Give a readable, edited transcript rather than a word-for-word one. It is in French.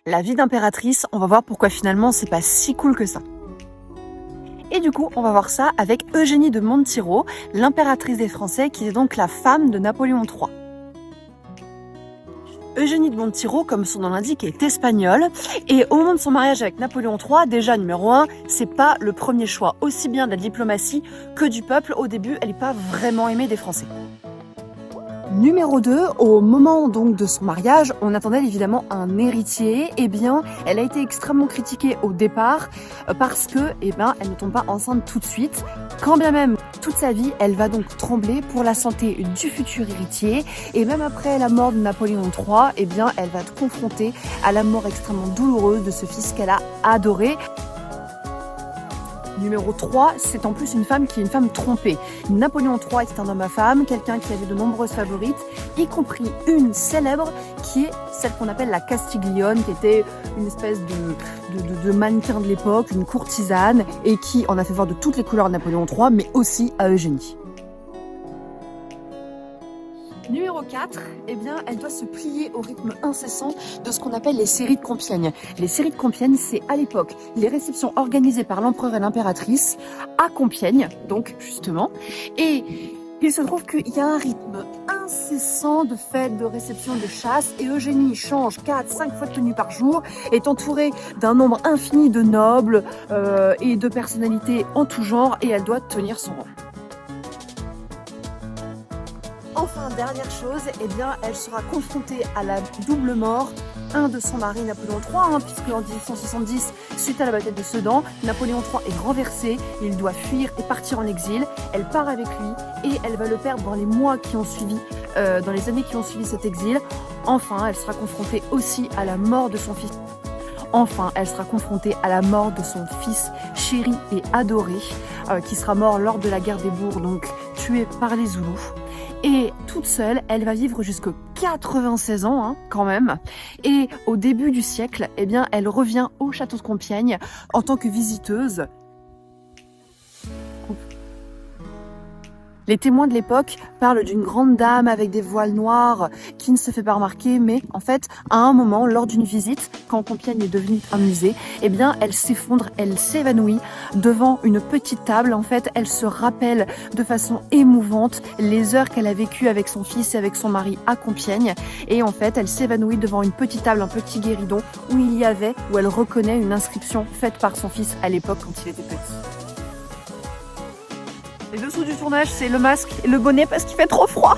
La vie d'impératrice, on va voir pourquoi finalement c'est pas si cool que ça. Et du coup, on va voir ça avec Eugénie de Montijo, l'impératrice des Français, qui est donc la femme de Napoléon III. Eugénie de Montijo, comme son nom l'indique, est espagnole. Et au moment de son mariage avec Napoléon III, déjà numéro 1, c'est pas le premier choix, aussi bien de la diplomatie que du peuple. Au début, elle n'est pas vraiment aimée des Français. Numéro 2, au moment donc de son mariage, on attendait évidemment un héritier. Eh bien, elle a été extrêmement critiquée au départ parce que, elle ne tombe pas enceinte tout de suite. Quand bien même toute sa vie, elle va donc trembler pour la santé du futur héritier. Et même après la mort de Napoléon III, elle va être confrontée à la mort extrêmement douloureuse de ce fils qu'elle a adoré. Numéro 3, c'est en plus une femme qui est une femme trompée. Napoléon III était un homme à femme, quelqu'un qui avait de nombreuses favorites, y compris une célèbre qui est celle qu'on appelle la Castiglione, qui était une espèce de mannequin de l'époque, une courtisane, et qui en a fait voir de toutes les couleurs à Napoléon III, mais aussi à Eugénie. Numéro 4, elle doit se plier au rythme incessant de ce qu'on appelle les séries de Compiègne. Les séries de Compiègne, c'est à l'époque les réceptions organisées par l'empereur et l'impératrice à Compiègne, donc justement. Et il se trouve qu'il y a un rythme incessant de fêtes, de réceptions, de chasse, et Eugénie change 4-5 fois de tenue par jour, est entourée d'un nombre infini de nobles et de personnalités en tout genre, et elle doit tenir son rang. Enfin, dernière chose, elle sera confrontée à la double mort, de son mari Napoléon III, puisque en 1870, suite à la bataille de Sedan, Napoléon III est renversé, il doit fuir et partir en exil. Elle part avec lui et elle va le perdre dans les mois qui ont suivi, dans les années qui ont suivi cet exil. Enfin, elle sera confrontée aussi à la mort de son fils. Enfin, elle sera confrontée à la mort de son fils chéri et adoré, qui sera mort lors de la guerre des Bourgs, donc tué par les Zoulous. Et toute seule, elle va vivre jusqu'à 96 ans, quand même. Et au début du siècle, elle revient au château de Compiègne en tant que visiteuse. Les témoins de l'époque parlent d'une grande dame avec des voiles noirs qui ne se fait pas remarquer, mais en fait, à un moment, lors d'une visite, quand Compiègne est devenue un musée, elle s'effondre, elle s'évanouit devant une petite table. En fait, elle se rappelle de façon émouvante les heures qu'elle a vécues avec son fils et avec son mari à Compiègne. Et en fait, elle s'évanouit devant une petite table, un petit guéridon, où elle reconnaît une inscription faite par son fils à l'époque quand il était petit. Les dessous du tournage, c'est le masque et le bonnet parce qu'il fait trop froid.